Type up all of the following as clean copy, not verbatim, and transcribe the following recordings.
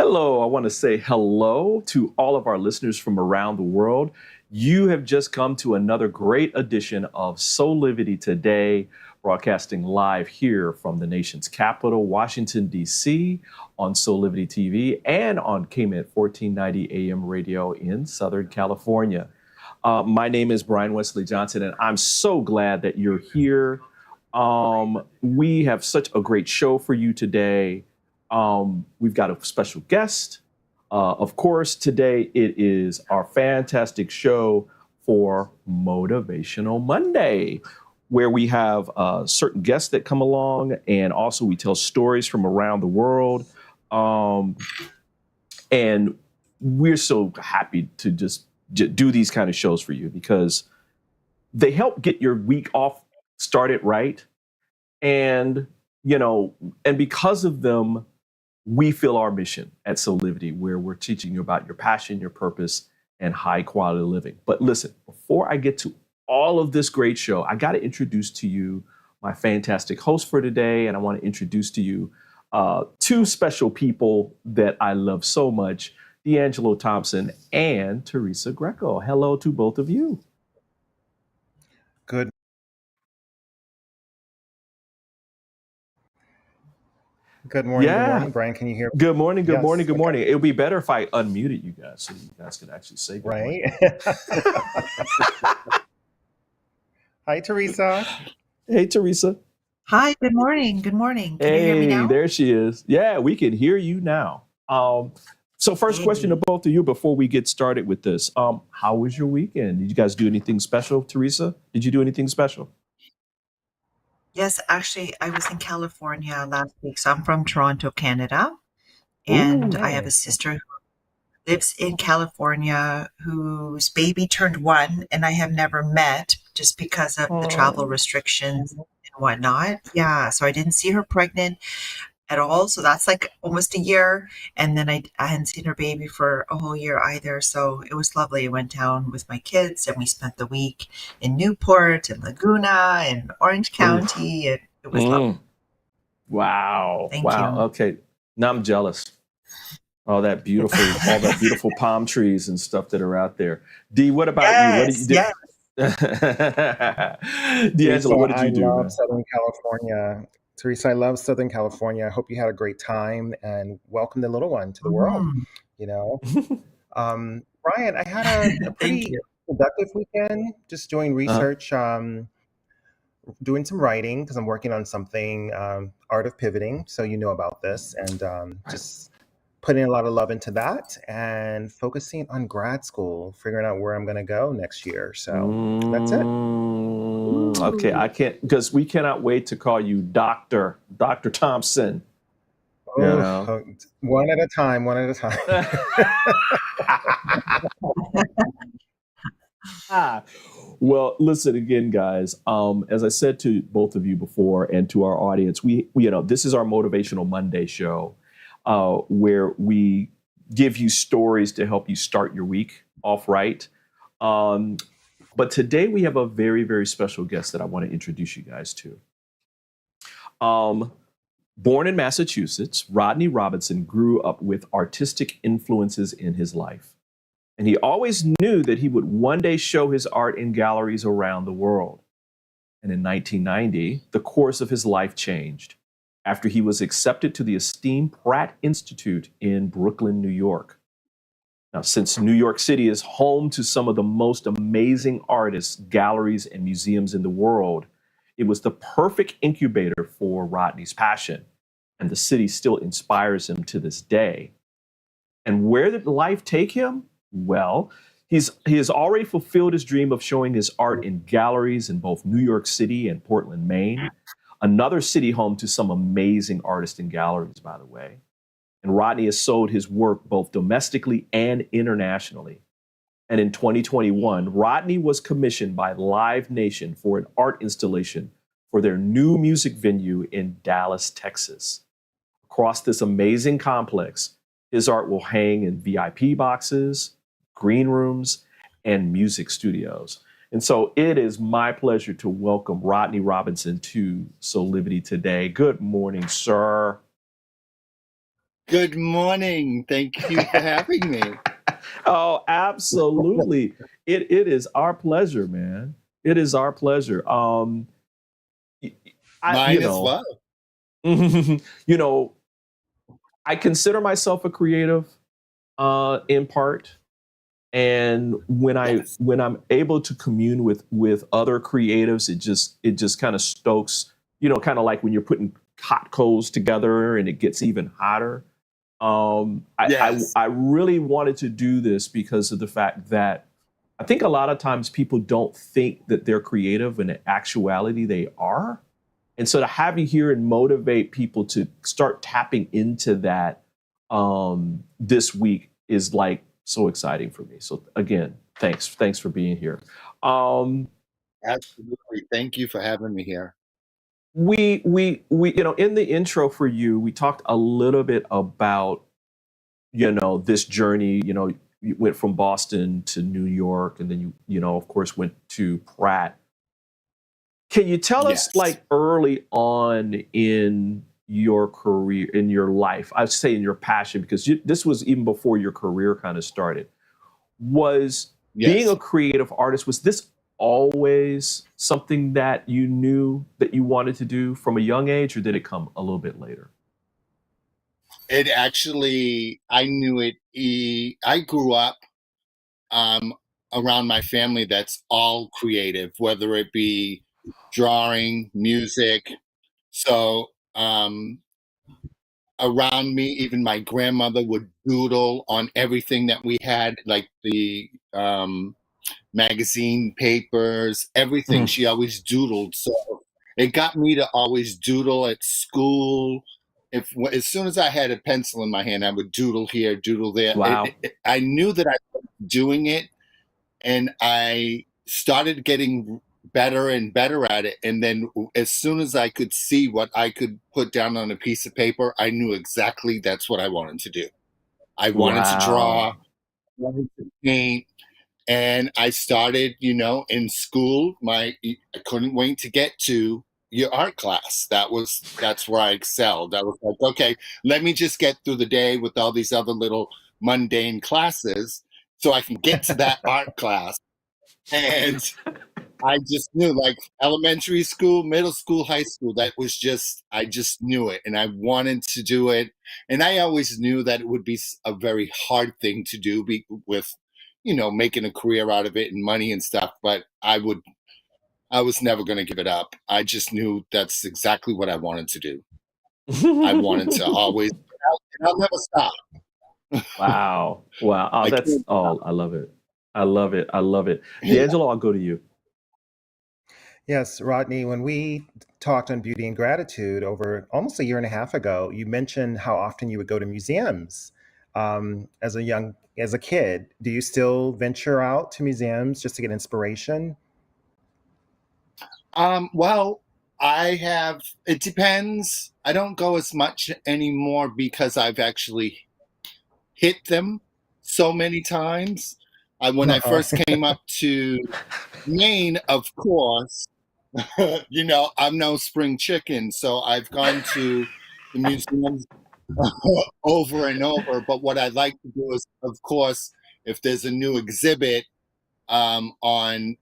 Hello, I want to say hello to all of our listeners from around the world. You have just come to another great edition of Soulivity Today, broadcasting live here from the nation's capital, Washington, D.C., on Soulivity TV and on KMET 1490 AM radio in Southern California. My name is Brian Westley Johnson, and I'm so glad that you're here. We have such a great show for you today. We've got a special guest. Of course, today it is our fantastic show for Motivational Monday, where we have certain guests that come along, and also we tell stories from around the world. And we're so happy to just do these kind of shows for you because they help get your week off started right. And, and because of them, we feel our mission at Soulivity, where we're teaching you about your passion, your purpose, and high quality living. But listen, before I get to all of this great show, I got to introduce to you my fantastic host for today. And I want to introduce to you two special people that I love so much, D'Angelo Thompson and Teresa Greco. Hello to both of you. Good. Good morning. Yeah. Good morning, Brian. Can you hear me? Good morning. Good Yes, morning. Good okay. morning. It would be better if I unmuted you guys so you guys could actually say good morning. Right? Hi, Teresa. Hey, Teresa. Hi, good morning. Good morning. Can you hear me now? There she is. Yeah, we can hear you now. So first question to both of you before we get started with this. How was your weekend? Did you guys do anything special, Teresa? Did you do anything special? Yes, actually, I was in California last week. So I'm from Toronto, Canada. And I have a sister who lives in California whose baby turned 1 and I have never met just because of the travel restrictions and whatnot. Yeah, so I didn't see her pregnant at all. So that's like almost a year. And then I hadn't seen her baby for a whole year either. So it was lovely. I went down with my kids and we spent the week in Newport and Laguna and Orange County. And it was lovely. Wow. Thank wow. you. Okay. Now I'm jealous. All that beautiful palm trees and stuff that are out there. Dee, what about you? What did you do? Yes. D'Angelo, what did you do? I love Man? Southern California. Teresa, I love Southern California. I hope you had a great time and welcome the little one to the world. Brian, I had a pretty productive weekend, just doing research, doing some writing because I'm working on something, art of pivoting. So you know about this, and just putting a lot of love into that and focusing on grad school, figuring out where I'm going to go next year. So that's it. Okay, I can't, because we cannot wait to call you Dr. Thompson. Oh, You know? One at a time. Well, listen again, guys. As I said to both of you before and to our audience, we this is our Motivational Monday show, where we give you stories to help you start your week off right. But today we have a very, very special guest that I want to introduce you guys to. Born in Massachusetts, Rodney Robinson grew up with artistic influences in his life. And he always knew that he would one day show his art in galleries around the world. And in 1990, the course of his life changed after he was accepted to the esteemed Pratt Institute in Brooklyn, New York. Now, since New York City is home to some of the most amazing artists, galleries, and museums in the world, it was the perfect incubator for Rodney's passion, and the city still inspires him to this day. And where did life take him? Well, he has already fulfilled his dream of showing his art in galleries in both New York City and Portland, Maine. another city home to some amazing artists and galleries, by the way. And Rodney has sold his work both domestically and internationally. And in 2021, Rodney was commissioned by Live Nation for an art installation for their new music venue in Dallas, Texas. Across this amazing complex, his art will hang in VIP boxes, green rooms, and music studios. And so it is my pleasure to welcome Rodney Robinson to Soulivity today. Good morning, sir. Good morning. Thank you for having me. Oh, absolutely. It is our pleasure, man. It is our pleasure. Mine as well. You know, I consider myself a creative in part. And when I'm able to commune with other creatives, it just kind of stokes, kind of like when you're putting hot coals together and it gets even hotter. I really wanted to do this because of the fact that I think a lot of times people don't think that they're creative, and in actuality they are. And so to have you here and motivate people to start tapping into that this week is like so exciting for me. So again, thanks for being here. Absolutely. Thank you for having me here. We in the intro for you, we talked a little bit about this journey. You went from Boston to New York, and then you of course went to Pratt. Can you tell us, like, early on in your career, in your life, I'd say in your passion, because this was even before your career kind of started, was being a creative artist, was this always something that you knew that you wanted to do from a young age, or did it come a little bit later? It actually, I knew it. I grew up around my family that's all creative, whether it be drawing, music. So around me, even my grandmother would doodle on everything that we had, like the magazine papers, everything. She always doodled. So it got me to always doodle at school. As soon as I had a pencil in my hand, I would doodle here, doodle there. Wow. I knew that I was doing it, and I started getting better and better at it. And then as soon as I could see what I could put down on a piece of paper, I knew exactly that's what I wanted to do. I wanted to draw, wanted to paint. And I started, in school. I couldn't wait to get to your art class. That's where I excelled. I was like, okay, let me just get through the day with all these other little mundane classes so I can get to that art class. And I just knew, like, elementary school, middle school, high school, I just knew it, and I wanted to do it. And I always knew that it would be a very hard thing to do with, making a career out of it and money and stuff. But I was never going to give it up. I just knew that's exactly what I wanted to do. I wanted to always, and I'll never stop. Wow. Oh, I love it. I love it. I love it. D'Angelo, I'll go to you. Yes, Rodney, when we talked on Beauty and Gratitude over almost a year and a half ago, you mentioned how often you would go to museums as a kid. Do you still venture out to museums just to get inspiration? Well, it depends. I don't go as much anymore because I've actually hit them so many times. When I first came up to Maine, of course, I'm no spring chicken, so I've gone to the museums over and over. But what I like to do is, of course, if there's a new exhibit on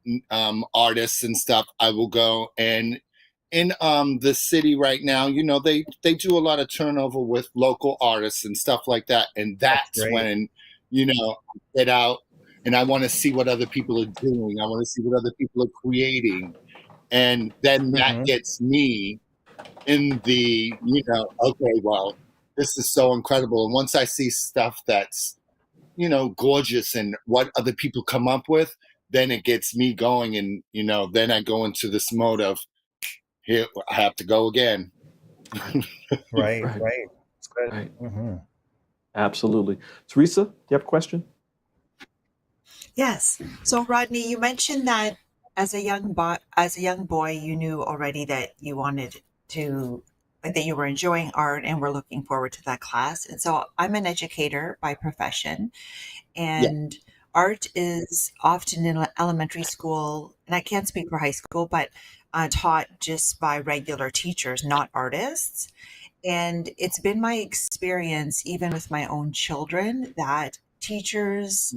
artists and stuff, I will go. And in the city right now, they do a lot of turnover with local artists and stuff like that. And that's when, I get out and I want to see what other people are doing. I want to see what other people are creating. And then that gets me in the, okay, well, this is so incredible. And once I see stuff that's, gorgeous and what other people come up with, then it gets me going. And, then I go into this mode of, here I have to go again. Right. Right. It's good. Right. Hmm. Absolutely. Teresa, do you have a question? Yes. So Rodney, you mentioned that as a young boy, you knew already that you wanted to, like, that you were enjoying art and were looking forward to that class. And so I'm an educator by profession, Yeah. and art is often in elementary school, and I can't speak for high school, but taught just by regular teachers, not artists. And it's been my experience, even with my own children, that teachers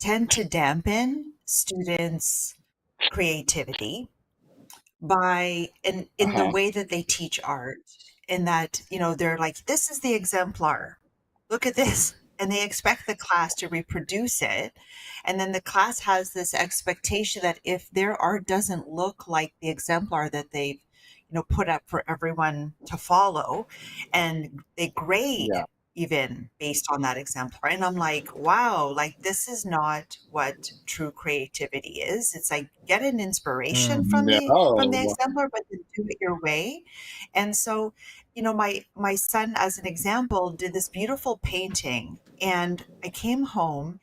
tend to dampen students' creativity by in the Uh-huh. way that they teach art, in that, they're like, this is the exemplar, look at this, and they expect the class to reproduce it. And then the class has this expectation that if their art doesn't look like the exemplar that they've put up for everyone to follow, and they grade Yeah. even based on that exemplar. And I'm like, wow, like, this is not what true creativity is. It's like, get an inspiration from the No. exemplar, but then do it your way. And so, my son, as an example, did this beautiful painting, and I came home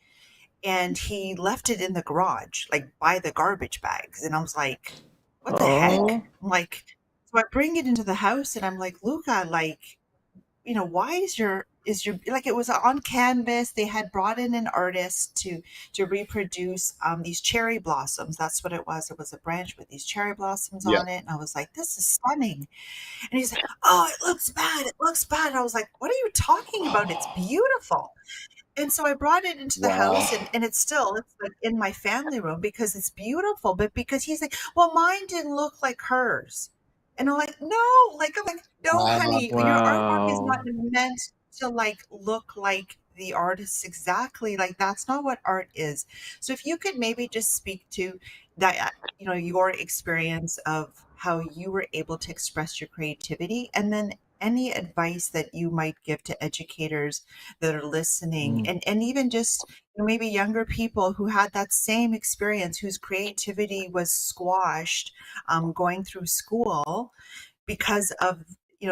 and he left it in the garage, like by the garbage bags. And I was like, what the heck? Oh, I'm like, so I bring it into the house and I'm like, Luca, like, why is your like, it was on canvas. They had brought in an artist to reproduce these cherry blossoms. That's what it was. It was a branch with these cherry blossoms Yeah. on it. And I was like, this is stunning. And he's like, oh, it looks bad. It looks bad. And I was like, what are you talking about? It's beautiful. And so I brought it into the Wow. house, and it's like in my family room because it's beautiful, but because he's like, well, mine didn't look like hers. And I'm like, no, honey, your artwork is not wow. meant to like look like the artist exactly. Like, that's not what art is. So if you could maybe just speak to that, your experience of how you were able to express your creativity, and then any advice that you might give to educators that are listening, Mm. and even just maybe younger people who had that same experience, whose creativity was squashed going through school because of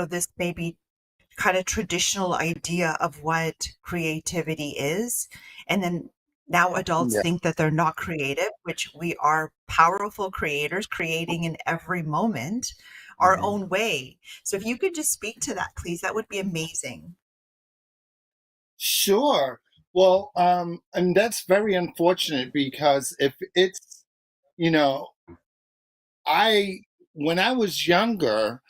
this maybe kind of traditional idea of what creativity is. And then now adults Yeah. think that they're not creative, which we are powerful creators, creating in every moment our Mhm. own way. So if you could just speak to that, please, that would be amazing. Sure. Well, and that's very unfortunate because if it's, you know, I when I was younger,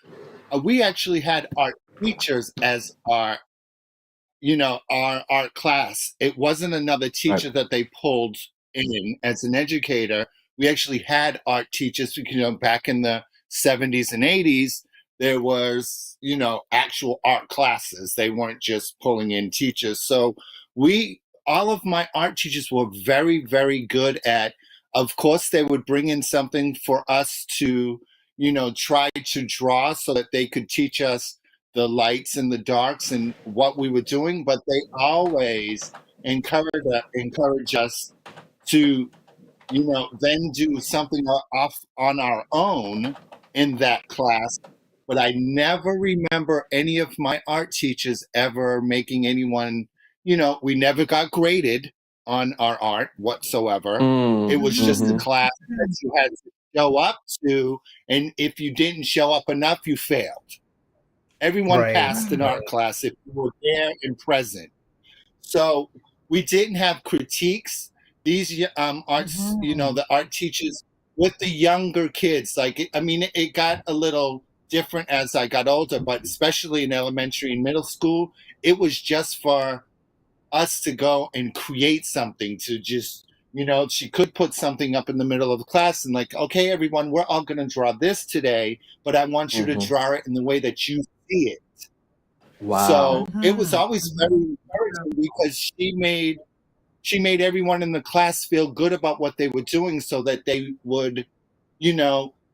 we actually had art teachers as our art class. It wasn't another Right. teacher that they pulled in as an educator. We actually had art teachers, back in the 70s and 80s, there was, actual art classes. They weren't just pulling in teachers. So all of my art teachers were very, very good at, of course, they would bring in something for us to, try to draw so that they could teach us the lights and the darks and what we were doing, but they always encourage us to, then do something off on our own in that class. But I never remember any of my art teachers ever making anyone, we never got graded on our art whatsoever. It Mm. was just a Hmm. class that you had to show up to, and if you didn't show up enough, you failed. Everyone Right. passed an art class if you were there and present. So we didn't have critiques. These arts, Mhm. the art teachers with the younger kids, it got a little different as I got older, but especially in elementary and middle school, it was just for us to go and create something, to just, she could put something up in the middle of the class and like, okay, everyone, we're all going to draw this today, but I want you to Hmm. draw it in the way that you see it. Wow. So it was Mhm. always very encouraging because she made everyone in the class feel good about what they were doing so that they would,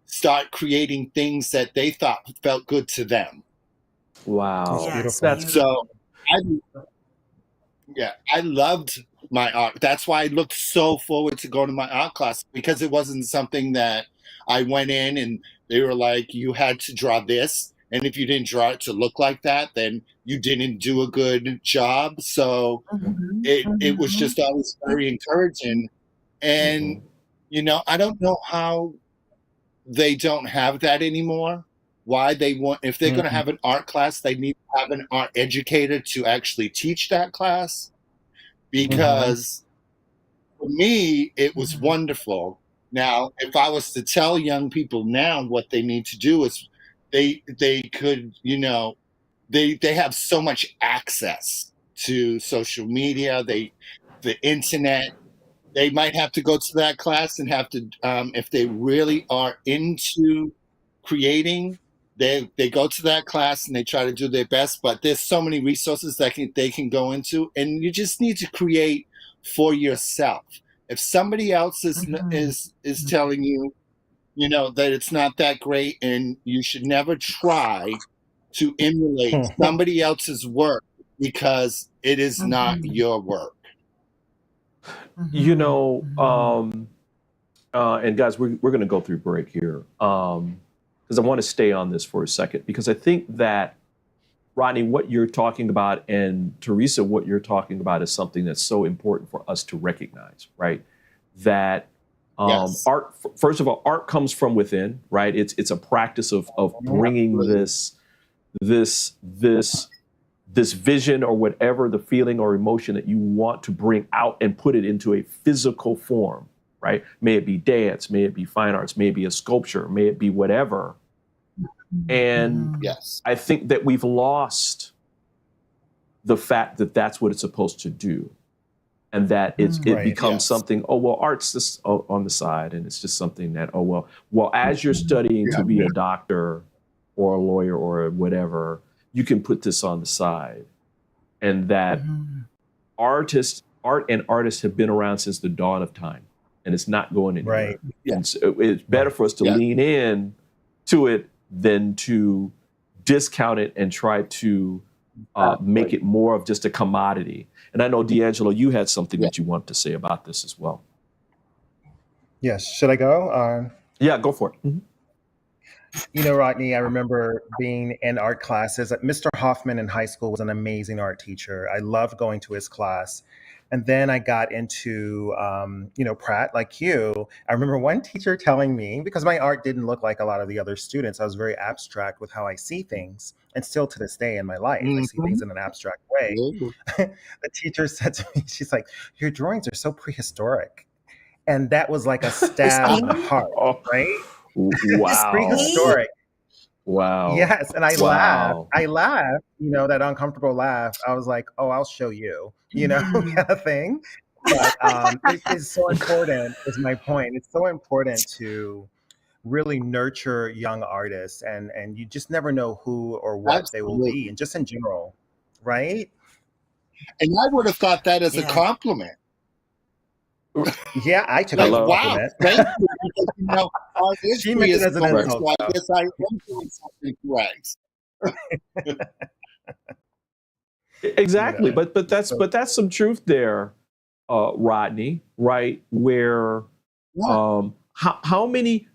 start creating things that they thought felt good to them. It's Wow. Yes, beautiful. That's So beautiful. I loved my art. That's why I looked so forward to going to my art class, because it wasn't something that I went in and they were like, you had to draw this. And if you didn't draw it to look like that, then you didn't do a good job. So it was just always very encouraging. And, I don't know how they don't have that anymore. Why they want, if they're going to have an art class, they need to have an art educator to actually teach that class. Because for me, it was wonderful. Now, if I was to tell young people now what they need to do is they could, they have so much access to social media, the internet. They might have to go to that class and have to, if they really are into creating, they go to that class and they try to do their best. But there's so many resources that they can go into, and you just need to create for yourself. If somebody else is telling you, that it's not that great, and you should never try to emulate somebody else's work because it is not your work. And guys, we're going to go through break here because I want to stay on this for a second, because I think that, Rodney, what you're talking about, and Teresa, what you're talking about is something that's so important for us to recognize, right? That art, first of all, art comes from within, right? It's a practice of bringing this vision or whatever the feeling or emotion that you want to bring out and put it into a physical form, right? May it be dance, may it be fine arts, may it be a sculpture, may it be whatever. And I think that we've lost the fact that that's what it's supposed to do. And that it becomes something, art's just on the side. And it's just something that, as you're studying to be a doctor or a lawyer or whatever, you can put this on the side. And that art and artists have been around since the dawn of time, and it's not going anywhere. Right. And so it's better for us to lean in to it than to discount it and try to make it more of just a commodity. And I know, D'Angelo, you had something that you want to say about this as well. Yes. Should I go? Yeah, go for it. Rodney, I remember being in art classes. Mr. Hoffman in high school was an amazing art teacher. I loved going to his class. And then I got into, Pratt, like you. I remember one teacher telling me, because my art didn't look like a lot of the other students, I was very abstract with how I see things. And still to this day in my life, I see things in an abstract way. The teacher said to me, she's like, your drawings are so prehistoric. And that was like a stab in the heart, right? Wow. It's prehistoric. Wow. Yes. And I laughed. That uncomfortable laugh. I was like, oh, I'll show you, kind of thing. But it is so important, is my point. It's so important to really nurture young artists, and you just never know who or what they will be, and just in general, right? And I would have thought that as a compliment. Yeah, I took it as a compliment. Wow, thank you. Because, our she meant it as an insult. So I guess I am doing something correct. Exactly, but that's some truth there, Rodney, right? Where how many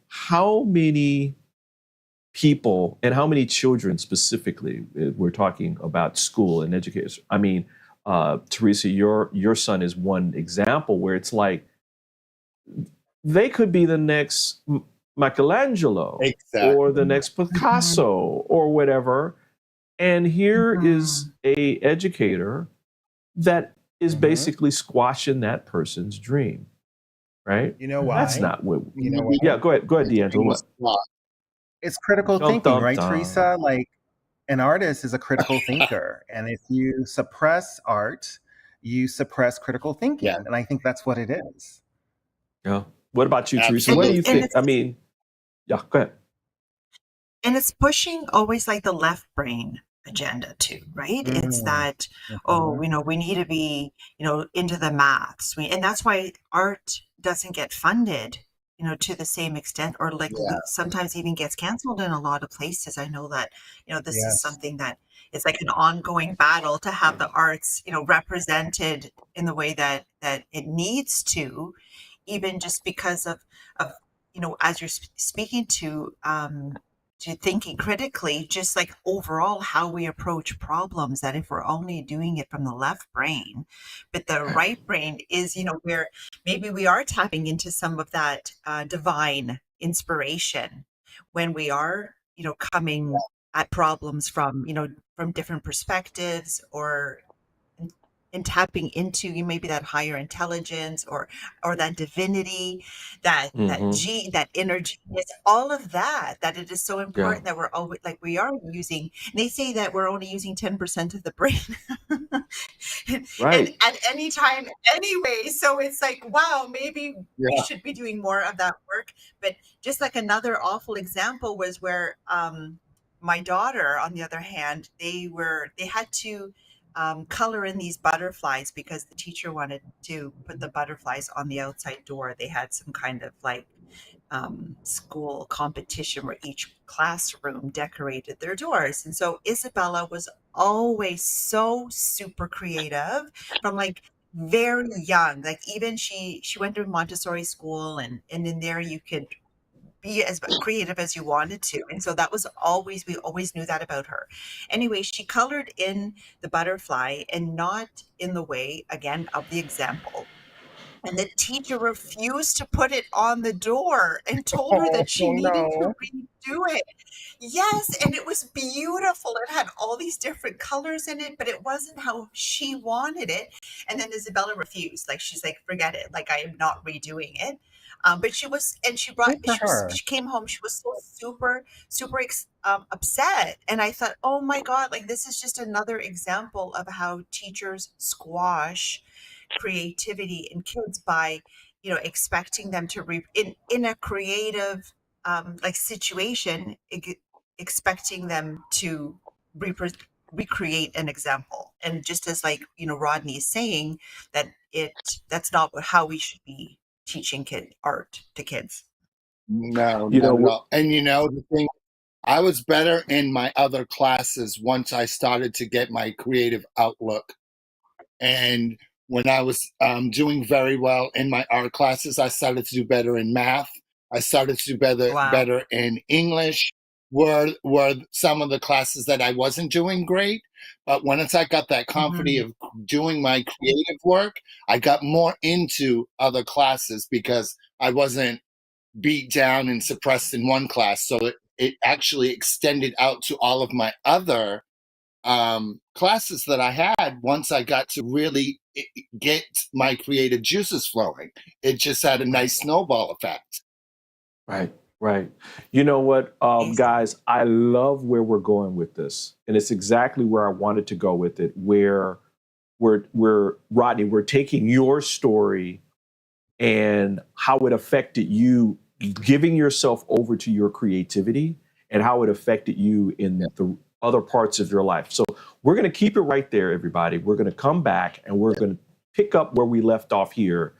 people and how many children specifically, we're talking about school and education. I mean, Teresa, your son is one example where it's like they could be the next Michelangelo or the next Picasso or whatever. And here is a educator that is basically squashing that person's dream, right? You know why? That's not what. Yeah, go ahead, D'Angelo. It's critical thinking, right, Teresa? Like, an artist is a critical thinker, and if you suppress art, you suppress critical thinking, and I think that's what it is. Yeah. What about you, Teresa? What do you think? I mean, yeah, go ahead. And it's pushing always like the left brain agenda too, right? It's that, we need to be, into the maths. And that's why art doesn't get funded, to the same extent, or sometimes even gets canceled in a lot of places. I know that, this is something that is like an ongoing battle to have the arts, represented in the way that it needs to, even just because of as you're speaking to thinking critically, just like overall how we approach problems, that if we're only doing it from the left brain, but the right brain is, where maybe we are tapping into some of that divine inspiration when we are, coming at problems from different perspectives, or and tapping into maybe that higher intelligence, or that divinity, Mm-hmm. that inner genius, all of that it is so Yeah. important that we're always, like, we are using, they say that we're only using 10% of the brain and Right. at any time anyway, so it's like, wow, maybe we Yeah. should be doing more of that work. But just like another awful example was where my daughter, on the other hand, they had to color in these butterflies because the teacher wanted to put the butterflies on the outside door. They had some kind of like school competition where each classroom decorated their doors. And so Isabella was always so super creative from like very young. Like, even she went to Montessori school, and in there you could be as creative as you wanted to. And so that was always, we always knew that about her. Anyway, she colored in the butterfly, and not in the way, again, of the example. And the teacher refused to put it on the door and told her Oh, that she oh needed to no. redo it. Yes, and it was beautiful. It had all these different colors in it, but it wasn't how she wanted it. And then Isabella refused. Like, she's like, forget it. Like, I am not redoing it. But she was, and Good for her. she came home. She was so super, super upset. And I thought, oh my God, like, this is just another example of how teachers squash creativity in kids by, expecting them to in a creative like situation, expecting them to recreate an example. And just as, like, Rodney is saying, that's not how we should be teaching art to kids. No, You not at know, all. And the thing, I was better in my other classes once I started to get my creative outlook. And when I was doing very well in my art classes, I started to do better in math. I started to do Wow. better in English. Were some of the classes that I wasn't doing great, but once I got that confidence Mhm. of doing my creative work, I got more into other classes because I wasn't beat down and suppressed in one class. So it actually extended out to all of my other classes that I had once I got to really get my creative juices flowing. It just had a nice snowball effect. right, right. You know what, guys, I love where we're going with this. And it's exactly where I wanted to go with it, where we're Rodney, we're taking your story and how it affected you, giving yourself over to your creativity, and how it affected you in the other parts of your life. So we're going to keep it right there, everybody. We're going to come back and we're going to pick up where we left off here,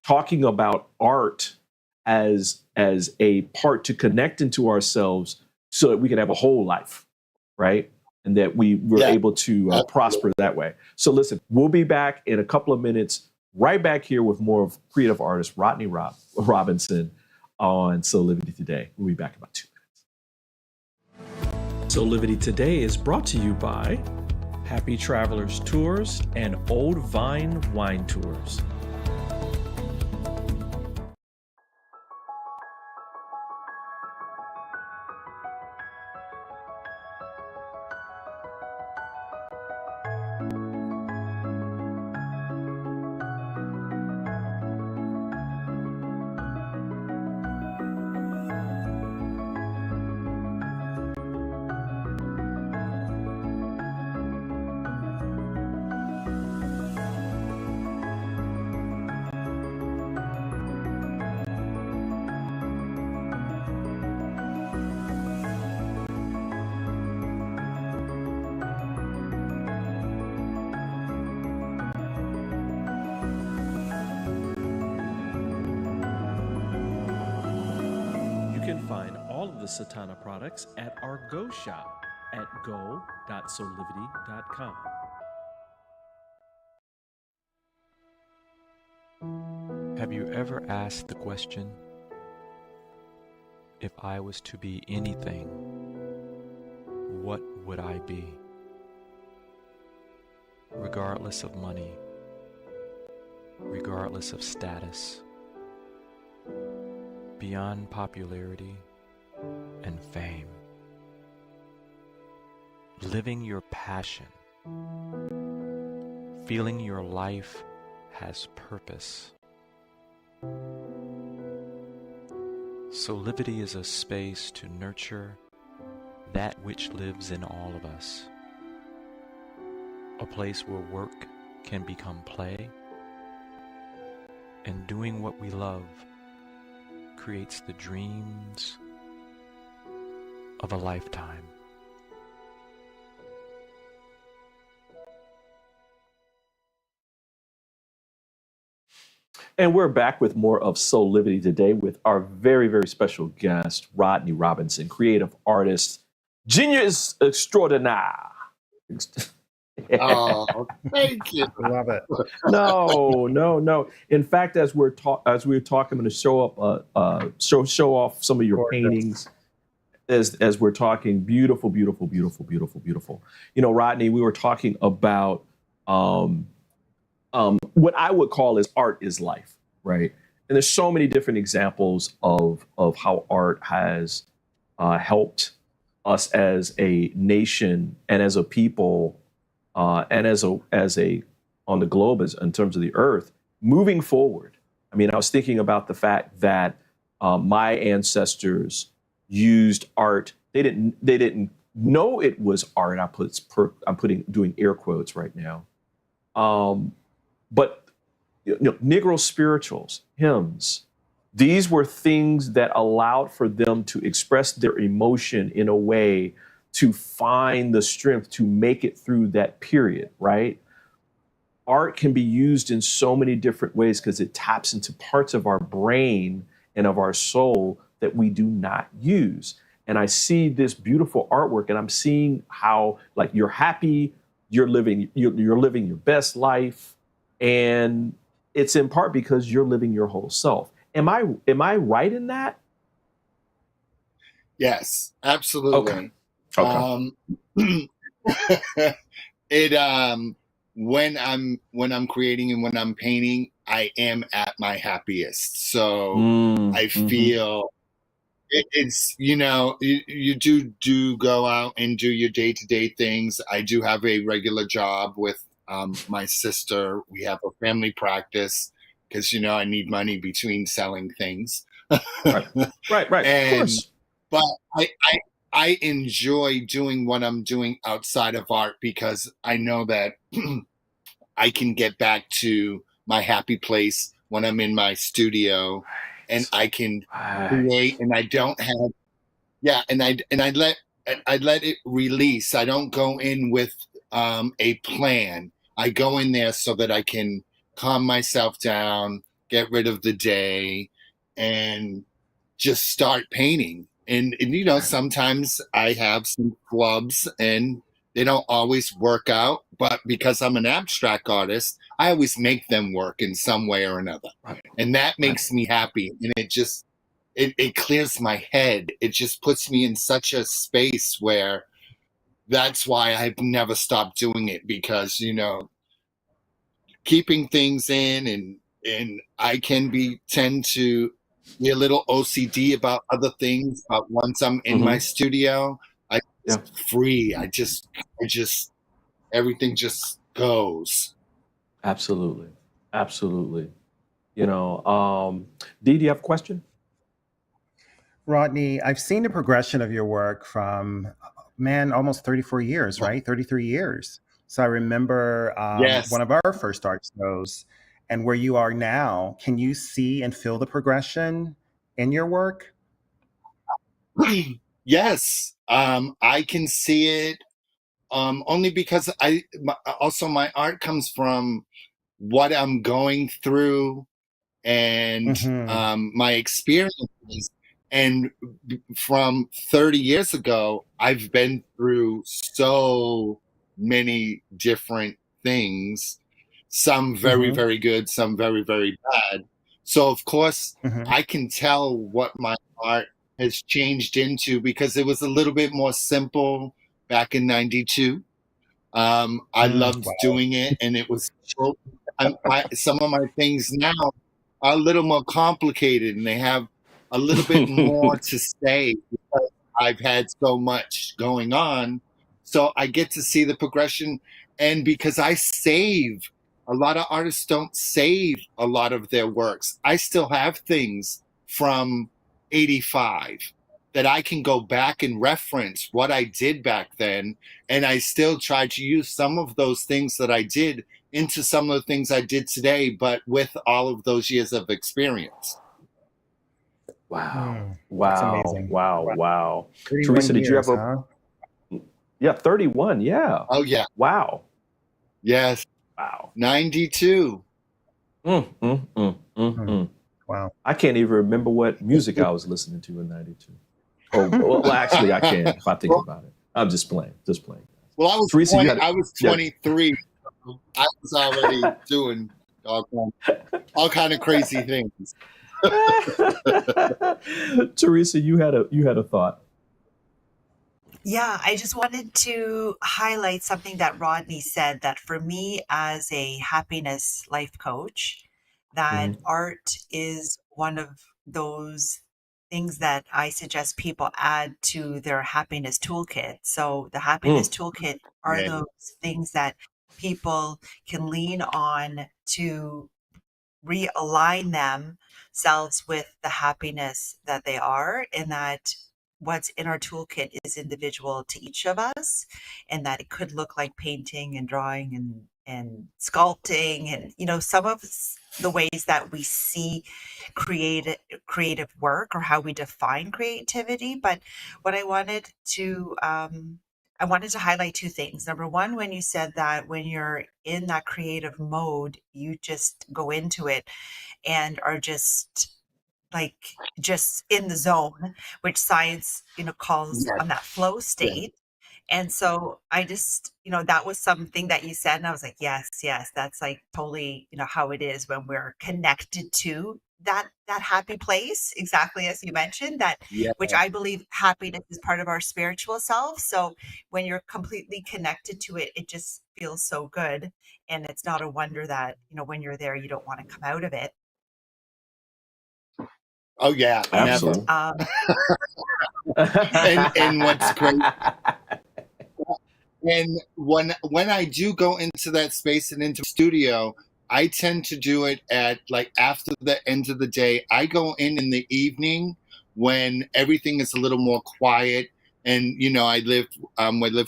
talking about art as a part to connect into ourselves so that we can have a whole life, right? And that we were Yeah, able to prosper that way. So listen, we'll be back in a couple of minutes, right back here with more of creative artist Rodney Robinson on Soulivity Today. We'll be back in about 2 minutes. Soulivity Today is brought to you by Happy Travelers Tours and Old Vine Wine Tours. You can find all of the Satana products at our Go shop at go.soulivity.com. Have you ever asked the question, If I was to be anything, what would I be? Regardless of money, regardless of status, beyond popularity and fame. Living your passion, feeling your life has purpose. Soulivity is a space to nurture that which lives in all of us. A place where work can become play, and doing what we love creates the dreams of a lifetime. And we're back with more of Soulivity today with our very, very special guest, Rodney Robinson, creative artist, genius extraordinaire. Oh, thank you. Love it. No. In fact, as we're talking, I'm going to show off some of your Gorgeous. paintings. As we're talking, beautiful. You know, Rodney, we were talking about what I would call as art is life, right? And there's so many different examples of how art has helped us as a nation and as a people, and as a on the globe, as in terms of the earth, moving forward. I mean, I was thinking about the fact that my ancestors used art. They didn't know it was art. I'm doing air quotes right now. But you know, Negro spirituals, hymns, these were things that allowed for them to express their emotion in a way to find the strength to make it through that period, right? Art can be used in so many different ways because it taps into parts of our brain and of our soul that we do not use. And I see this beautiful artwork, and I'm seeing how, like, you're happy, you're living your best life, and it's in part because you're living your whole self. Am I right in that? Yes, absolutely. Okay. When I'm creating and when I'm painting, I am at my happiest. So I feel it's, you know, you do go out and do your day-to-day things. I do have a regular job with my sister. We have a family practice because, you know, I need money between selling things. Right. And, of course. But I enjoy doing what I'm doing outside of art because I know that I can get back to my happy place when I'm in my studio, and I can create, and I don't have, and I let it release. I don't go in with a plan. I go in there so that I can calm myself down, get rid of the day, and just start painting. And you know, sometimes I have some flubs and they don't always work out, but because I'm an abstract artist, I always make them work in some way or another. And that makes me happy. And it clears my head. It just puts me in such a space where that's why I've never stopped doing it, because, you know, keeping things in, and I can tend to be a little OCD about other things. But once I'm in my studio, I just free. I just everything just goes. Absolutely. You know, Dee, do you have a question? Rodney, I've seen the progression of your work from, almost 34 years, right? 33 years. So I remember one of our first art shows, and where you are now. Can you see and feel the progression in your work? Yes, I can see it. Only because my art comes from what I'm going through and my experiences. And from 30 years ago, I've been through so many different things, some very, very good, some very, very bad. So, of course, I can tell what my art has changed into, because it was a little bit more simple back in 92. I loved doing it, and it was some of my things now are a little more complicated, and they have a little bit more to say because I've had so much going on. So I get to see the progression, and because I save, a lot of artists don't save a lot of their works. I still have things from 85 that I can go back and reference what I did back then. And I still try to use some of those things that I did into some of the things I did today, but with all of those years of experience. Wow. That's Wow. amazing. Wow. 31 Teresa, did you years, ever? Yeah, 31. Yeah. Oh, yeah. Wow. Yes. Wow. 92. Wow. I can't even remember what music I was listening to in 92. Oh, well, actually, I can if I think about it. I'm just playing. Well, I was Teresa, 20, I was 23. So I was already doing all kind of crazy things. Teresa, you had a thought. Yeah, I just wanted to highlight something that Rodney said, that for me as a happiness life coach, that art is one of those things that I suggest people add to their happiness toolkit. So the happiness toolkit are Yeah. those things that people can lean on to realign themselves with the happiness that they are, and that what's in our toolkit is individual to each of us, and that it could look like painting and drawing and sculpting, and some of the ways that we see creative work, or how we define creativity. But what I wanted to highlight two things. Number one, when you said that when you're in that creative mode, you just go into it and are just in the zone, which science, calls on that flow state. And so I just, that was something that you said, and I was like, yes, that's like totally, how it is when we're connected to that happy place, exactly as you mentioned, that which I believe happiness is part of our spiritual self. So when you're completely connected to it, it just feels so good. And it's not a wonder that, when you're there, you don't want to come out of it. Oh yeah, Absolutely. And what's great, and when I do go into that space and into the studio, I tend to do it at like after the end of the day. I go in the evening when everything is a little more quiet, and I live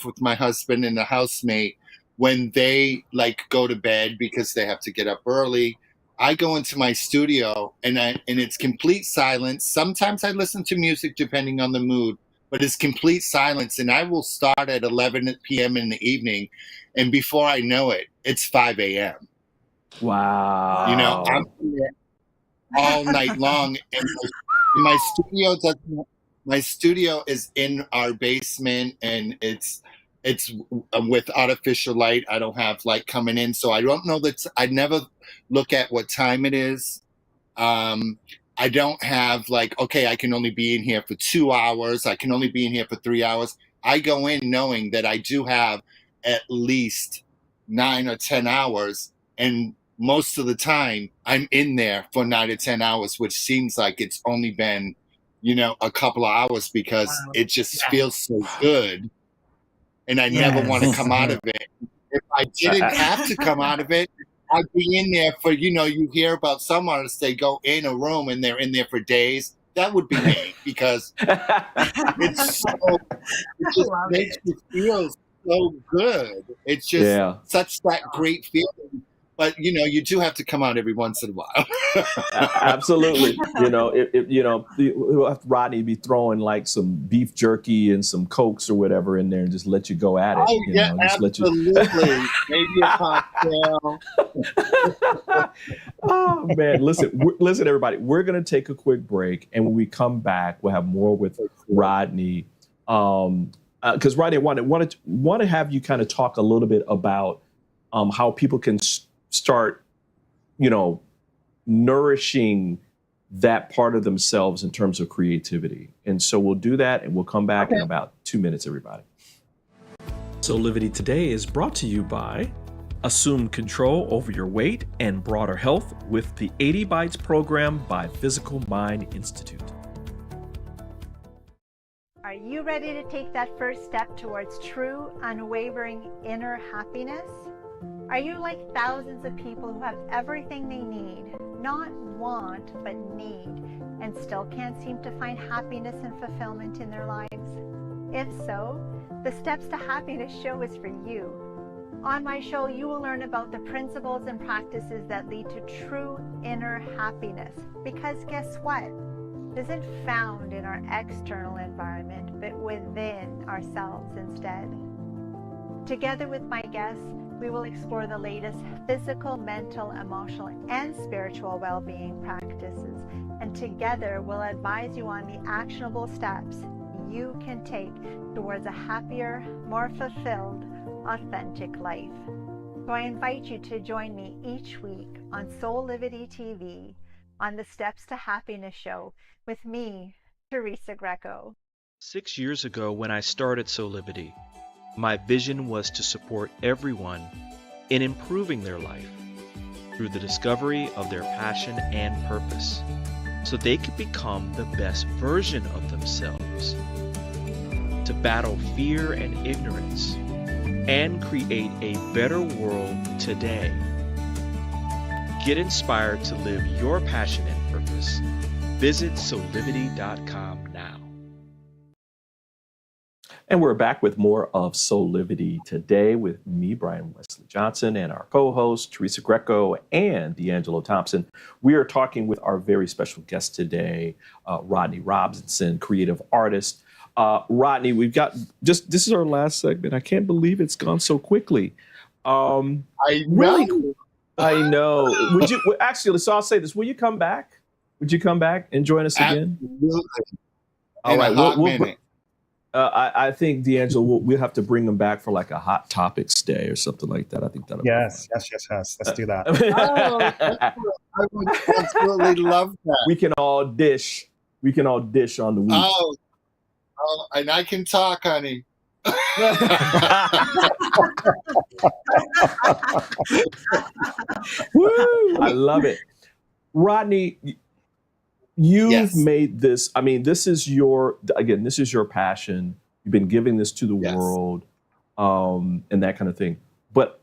with my husband and a housemate. When they like go to bed because they have to get up early, I go into my studio and it's complete silence. Sometimes I listen to music depending on the mood, but it's complete silence. And I will start at 11 p.m. in the evening, and before I know it, it's 5 a.m. Wow. I'm here all night long, and my studio is in our basement, and it's with artificial light. I don't have light coming in, so I don't know that. I never look at what time it is. I don't have like, okay, I can only be in here for 2 hours. I can only be in here for 3 hours. I go in knowing that I do have at least 9 or 10 hours. And most of the time I'm in there for 9 or 10 hours, which seems like it's only been, a couple of hours, because it just feels so good. And I never want to come out of it. If I didn't have to come out of it, I'd be in there for, you hear about some artists, they go in a room and they're in there for days. That would be me, because it just makes you feel so good. It's just such that great feeling. But, you do have to come out every once in a while. Absolutely. Rodney be throwing like some beef jerky and some Cokes or whatever in there and just let you go at it. Oh, yeah, absolutely. Maybe a cocktail. Oh, man. Listen, everybody. We're going to take a quick break. And when we come back, we'll have more with Rodney. Because Rodney, I want to have you kind of talk a little bit about how people can start, nourishing that part of themselves in terms of creativity. And so we'll do that, and we'll come back in about 2 minutes, everybody. Soulivity Today is brought to you by Assume control over your weight and broader health with the 80 Bites program by Physical Mind Institute. Are you ready to take that first step towards true, unwavering inner happiness? Are you like thousands of people who have everything they need, not want, but need, and still can't seem to find happiness and fulfillment in their lives? If so, the Steps to Happiness show is for you. On my show, you will learn about the principles and practices that lead to true inner happiness. Because guess what? It isn't found in our external environment, but within ourselves instead. Together with my guests, we will explore the latest physical, mental, emotional, and spiritual well-being practices. And together, we'll advise you on the actionable steps you can take towards a happier, more fulfilled, authentic life. So I invite you to join me each week on Soulivity TV on the Steps to Happiness show with me, Teresa Greco. 6 years ago, when I started Soulivity, my vision was to support everyone in improving their life through the discovery of their passion and purpose, so they could become the best version of themselves, to battle fear and ignorance, and create a better world today. Get inspired to live your passion and purpose. Visit soulivity.com now. And we're back with more of Soulivity Today with me, Brian Westley Johnson, and our co-hosts, Teresa Greco and D'Angelo Thompson. We are talking with our very special guest today, Rodney Robinson, creative artist. Rodney, we've got this is our last segment. I can't believe it's gone so quickly. I know. Really, I know. Would you actually? So I'll say this: will you come back? Would you come back and join us again? Absolutely. All right. In a hot minute. I think D'Angelo, we'll have to bring them back for like a Hot Topics Day or something like that. I think that'll Yes. Let's do that. I would absolutely love that. We can all dish. We can all dish on the week. Oh, and I can talk, honey. Woo! I love it. Rodney, you've made this. I mean, this is your passion. You've been giving this to the world, and that kind of thing. But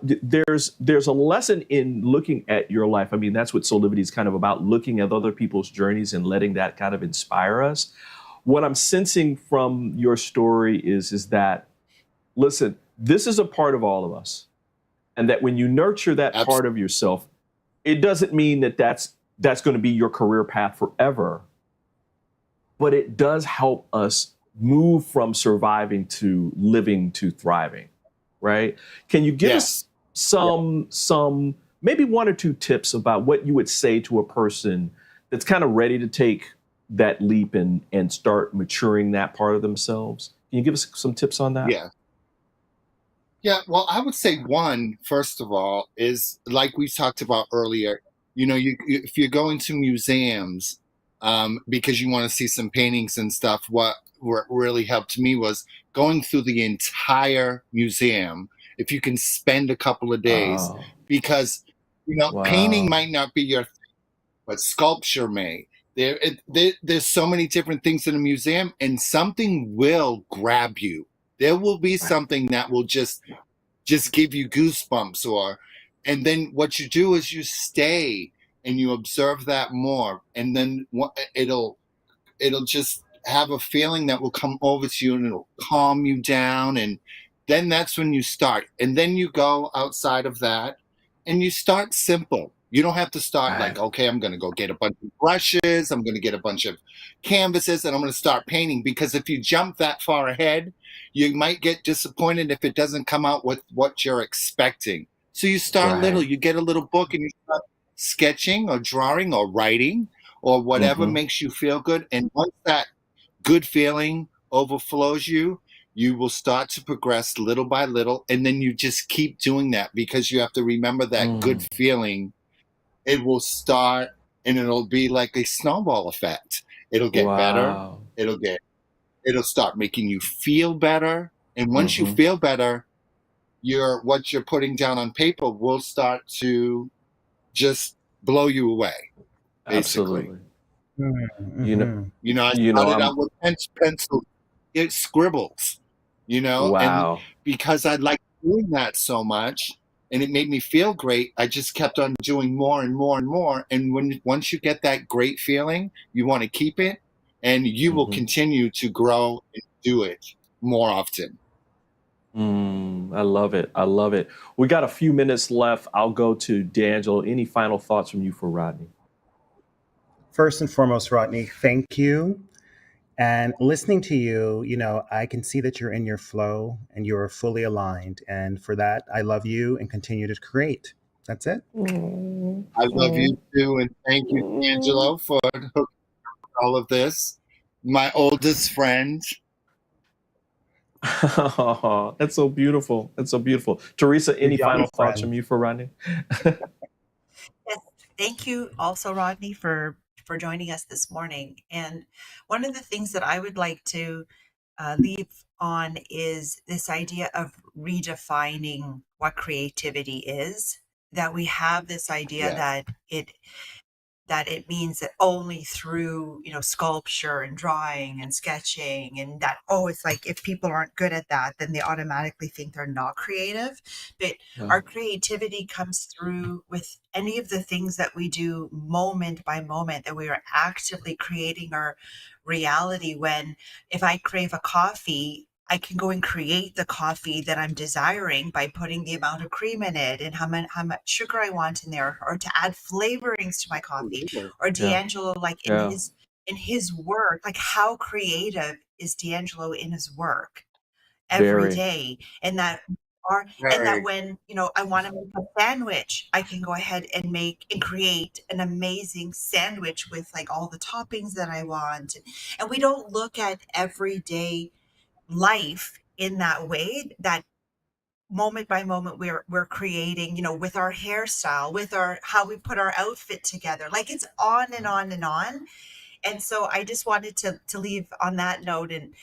there's a lesson in looking at your life. I mean, that's what Soulivity is kind of about, looking at other people's journeys and letting that kind of inspire us. What I'm sensing from your story is that, listen, this is a part of all of us. And that when you nurture that part of yourself, it doesn't mean that that's going to be your career path forever. But it does help us move from surviving to living to thriving, right? Can you give us some maybe 1 or 2 tips about what you would say to a person that's kind of ready to take that leap and start maturing that part of themselves? Can you give us some tips on that? Yeah. Well, I would say one, first of all, is like we talked about earlier, if you're going to museums because you want to see some paintings and stuff, what really helped me was going through the entire museum. If you can spend a couple of days, because, painting might not be your thing, but sculpture may. There's so many different things in a museum, and something will grab you. There will be something that will just give you goosebumps, and then what you do is you stay and you observe that more, and then it'll just have a feeling that will come over to you, and it'll calm you down, and then that's when you start, and then you go outside of that, and you start simple. You don't have to start like, okay, I'm going to go get a bunch of brushes, I'm going to get a bunch of canvases, and I'm going to start painting. Because if you jump that far ahead, you might get disappointed if it doesn't come out with what you're expecting. So you start little, you get a little book, and you start sketching or drawing or writing or whatever makes you feel good. And once that good feeling overflows you, you will start to progress little by little. And then you just keep doing that, because you have to remember that good feeling. It will start and it'll be like a snowball effect. It'll get better. Wow. It'll start making you feel better. And once you Mhm. feel better, what you're putting down on paper will start to just blow you away, basically. You Mm-hmm. know, I you know, started I'm out with pencil, scribbles, and wow. because I liked doing that so much and it made me feel great, I just kept on doing more and more and more. And once you get that great feeling, you want to keep it, and you will Mhm. continue to grow and do it more often. I love it. I love it. We got a few minutes left. I'll go to D'Angelo. Any final thoughts from you for Rodney? First and foremost, Rodney, thank you. And listening to you, I can see that you're in your flow and you're fully aligned. And for that, I love you and continue to create. That's it. I love you too, and thank you, Angelo, for all of this. My oldest friend. Oh, that's so beautiful. That's so beautiful. Teresa, Your any final youngest thoughts friend. from you for Rodney? Yes, thank you also, Rodney, for joining us this morning. And one of the things that I would like to leave on is this idea of redefining what creativity is. That we have this idea Yeah. that it means that only through sculpture and drawing and sketching, and that it's like if people aren't good at that, then they automatically think they're not creative. But our creativity comes through with any of the things that we do moment by moment, that we are actively creating our reality. When if I crave a coffee, I can go and create the coffee that I'm desiring by putting the amount of cream in it and how much sugar I want in there, or to add flavorings to my coffee. Or Yeah. D'Angelo, like Yeah. in his work, like how creative is D'Angelo in his work every Very. day? And that when I want to make a sandwich, I can go ahead and make and create an amazing sandwich with like all the toppings that I want. And we don't look at everyday life in that way, that moment by moment we're creating, with our hairstyle, with our how we put our outfit together, like it's on and on and on. And so I just wanted to leave on that note. And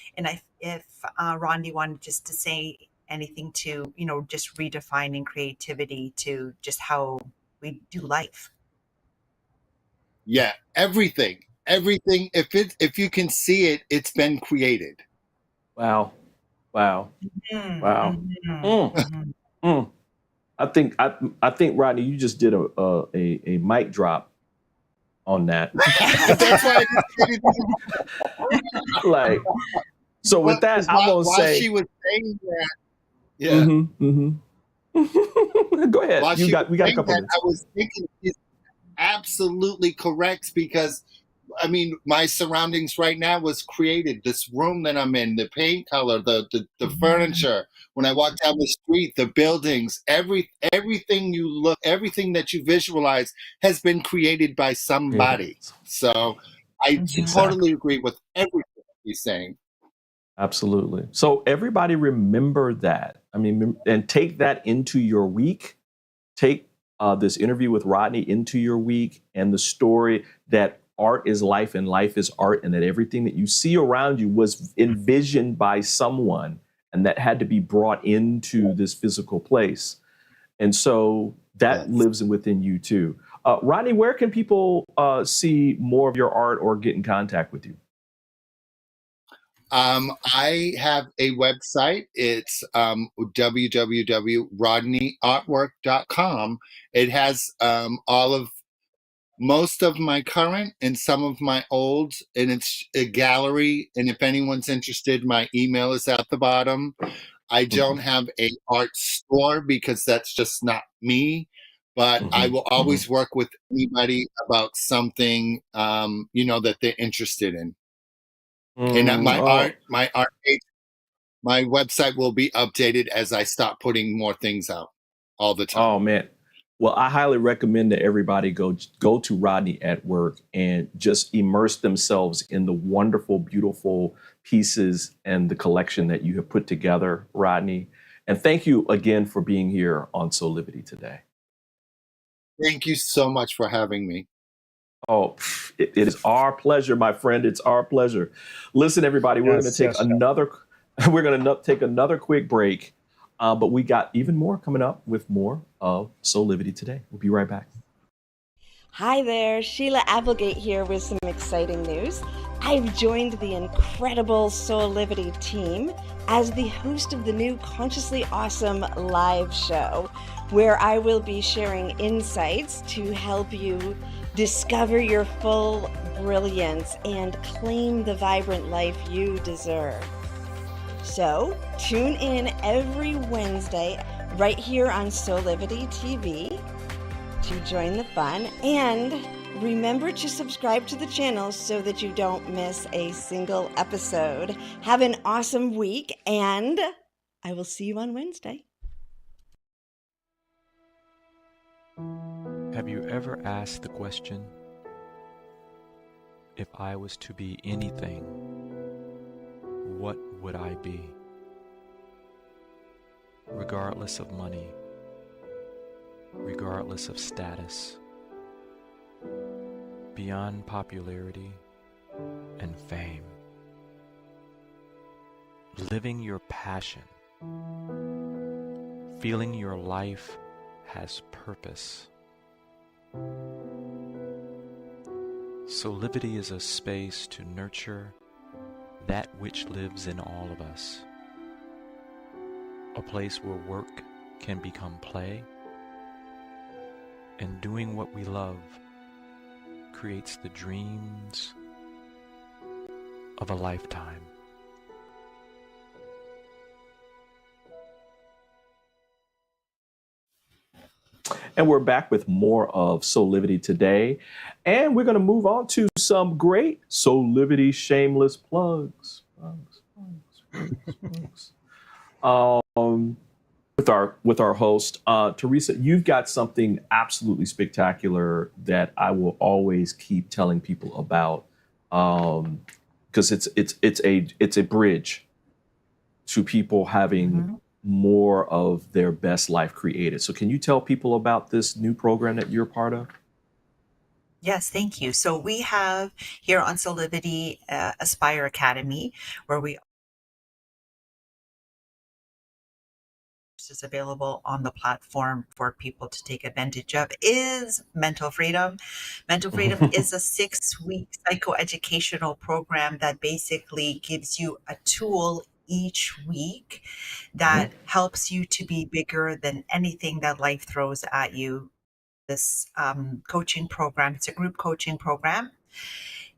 if Rodney wanted just to say anything to just redefining creativity to just how we do life. Yeah, everything. If you can see it, it's been created. Wow. Wow. Mm, Wow. mhm. I think Rodney, you just did a mic drop on that. That's why I just Like, so with that, I'm gonna while say she was saying that, Go ahead. while We got a saying couple that, minutes. I was thinking she's absolutely correct, because I mean, my surroundings right now was created. This room that I'm in, the paint color, the furniture. When I walk down the street, the buildings, everything everything that you visualize has been created by somebody. So I totally agree with everything he's saying. Absolutely. So everybody remember that. I mean, and take that into your week. Take this interview with Rodney into your week, and the story that art is life and life is art, and that everything that you see around you was envisioned by someone and that had to be brought into this physical place. And so that lives within you too. Rodney, where can people see more of your art or get in contact with you? I have a website. It's www.rodneyartwork.com. It has most of my current and some of my old, and it's a gallery. And if anyone's interested, my email is at the bottom. I don't have a art store because that's just not me, but I will always work with anybody about something, that they're interested in. And my website will be updated as I start putting more things out all the time. Oh man. Well, I highly recommend that everybody go to Rodney at Work and just immerse themselves in the wonderful, beautiful pieces and the collection that you have put together, Rodney. And thank you again for being here on Soulivity today. Thank you so much for having me. Oh, it is our pleasure, my friend. It's our pleasure. Listen, everybody, we're going to take another. We're going to take another quick break, but we got even more coming up with more of Soulivity Today. We'll be right back. Hi there, Sheila Applegate here with some exciting news. I've joined the incredible Soulivity team as the host of the new Consciously Awesome live show, where I will be sharing insights to help you discover your full brilliance and claim the vibrant life you deserve. So tune in every Wednesday right here on Soulivity TV to join the fun, and remember to subscribe to the channel so that you don't miss a single episode. Have an awesome week, and I will see you on Wednesday. Have you ever asked the question, if I was to be anything, what would I be? Regardless of money, regardless of status, beyond popularity and fame, living your passion, feeling your life has purpose. Soulivity is a space to nurture that which lives in all of us, a place where work can become play, and doing what we love creates the dreams of a lifetime. And we're back with more of Soulivity Today. And we're going to move on to some great Soulivity shameless plugs. With our host, Teresa, you've got something absolutely spectacular that I will always keep telling people about, because it's a bridge to people having more of their best life created. So can you tell people about this new program that you're part of? Yes, thank you. So we have here on Soulivity Aspire Academy, where we is available on the platform for people to take advantage of is Mental Freedom. Mental Freedom is a 6-week psychoeducational program that basically gives you a tool each week that helps you to be bigger than anything that life throws at you. This coaching program, it's a group coaching program,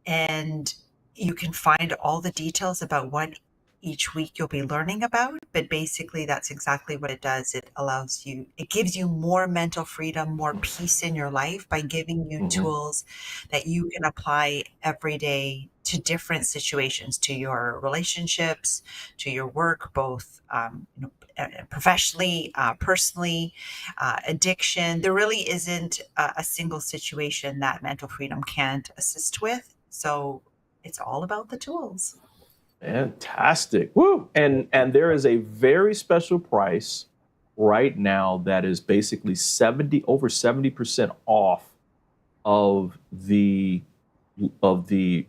and you can find all the details about what each week you'll be learning about, but basically that's exactly what it does. It gives you more mental freedom, more peace in your life by giving you tools that you can apply every day to different situations, to your relationships, to your work, both professionally, personally, addiction. There really isn't a single situation that Mental Freedom can't assist with. So it's all about the tools. Fantastic. Woo! And there is a very special price right now that is basically over 70% off of the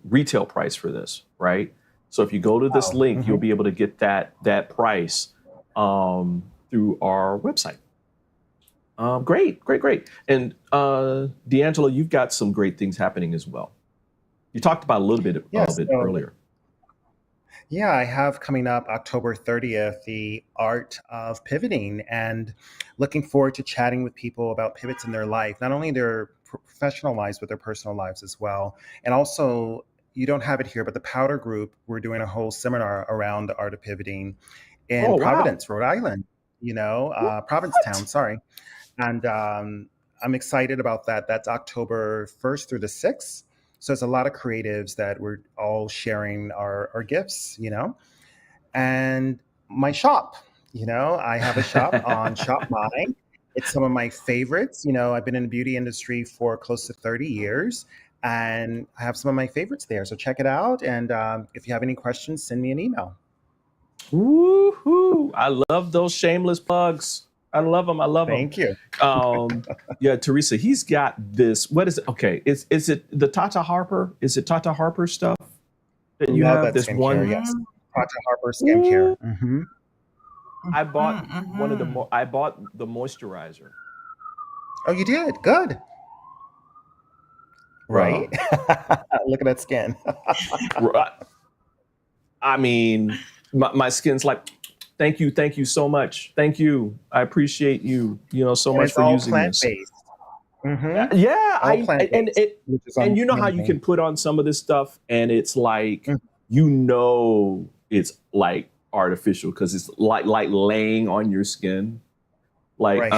retail price for this, right? So if you go to this link, you'll be able to get that price through our website. Great. And D'Angelo, you've got some great things happening as well. You talked about a little bit of it earlier. Yeah, I have coming up October 30th, the art of pivoting, and looking forward to chatting with people about pivots in their life, not only their professional lives, but their personal lives as well. And also, you don't have it here, but the Powder Group, we're doing a whole seminar around the art of pivoting in Providence, Rhode Island, Provincetown, sorry. And I'm excited about that. That's October 1st through the 6th. So it's a lot of creatives that we're all sharing our gifts, and my shop, I have a shop on Shop Mine. It's some of my favorites. I've been in the beauty industry for close to 30 years, and I have some of my favorites there. So check it out. And if you have any questions, send me an email. Woohoo! I love those shameless plugs. I love him. I love him. Thank you. Yeah, Teresa, he's got this. What is it? Okay, is it the Tata Harper? Is it Tata Harper stuff that you Love have? that This skincare, one. yes. Tata Harper skincare. Mm-hmm. I bought one of the. I bought the moisturizer. Oh, you did? Good. Right? Look at that skin. I mean, my skin's like, thank you so much. Thank you. I appreciate you, so much for using this. Mm-hmm. Yeah, All plant-based, and you know how you can put on some of this stuff and it's like, it's like artificial because it's like laying on your skin. Like,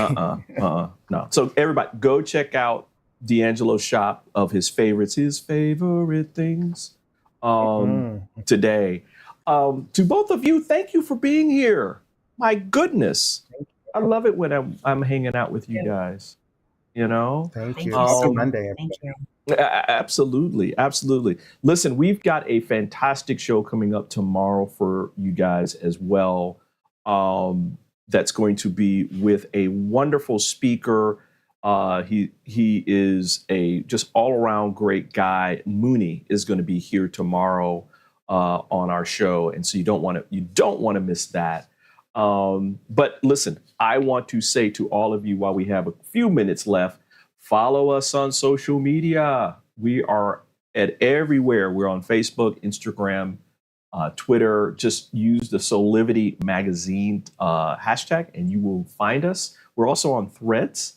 no. So everybody go check out D'Angelo's shop of his favorites, his favorite things today. To both of you, thank you for being here. My goodness. I love it when I'm hanging out with you guys. Thank you. Happy Monday. Thank you. Absolutely. Listen, we've got a fantastic show coming up tomorrow for you guys as well. That's going to be with a wonderful speaker. He is a just all around great guy. Mooney is going to be here tomorrow on our show, and so you don't want to miss that. But listen, I want to say to all of you while we have a few minutes left, follow us on social media. We are at everywhere. We're on Facebook, Instagram, Twitter. Just use the Soulivity magazine hashtag and you will find us. We're also on Threads.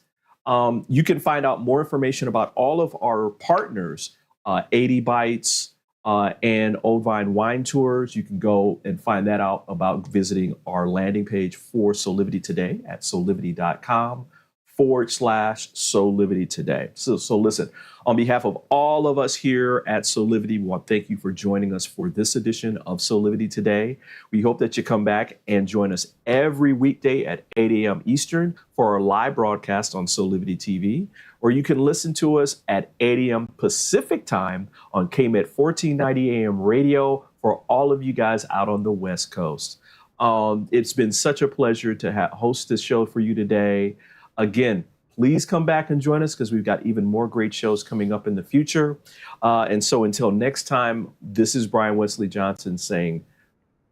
You can find out more information about all of our partners, 80 Bites and Old Vine Wine Tours. You can go and find that out about visiting our landing page for Soulivity Today at soulivity.com/Soulivity Today. So listen, on behalf of all of us here at Soulivity, we want to thank you for joining us for this edition of Soulivity Today. We hope that you come back and join us every weekday at 8 a.m. Eastern for our live broadcast on Soulivity TV, or you can listen to us at 8 a.m. Pacific time on KMET 1490 AM radio for all of you guys out on the West Coast. It's been such a pleasure to host this show for you today. Again, please come back and join us because we've got even more great shows coming up in the future. And so until next time, this is Brian Westley Johnson saying,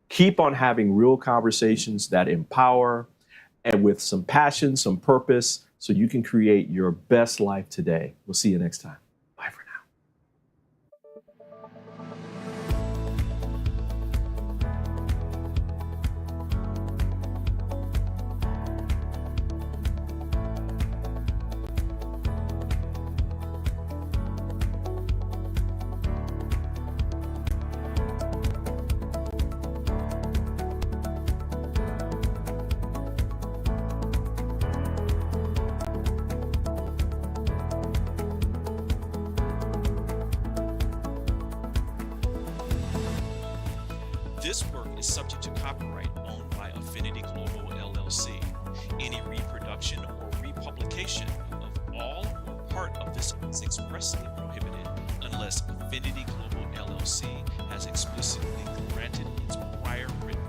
keep on having real conversations that empower and with some passion, some purpose, so you can create your best life today. We'll see you next time. Bye for now. This work is subject to copyright owned by Affinity Global LLC. Any reproduction or republication of all or part of this is expressly prohibited unless Affinity Global LLC has explicitly granted its prior written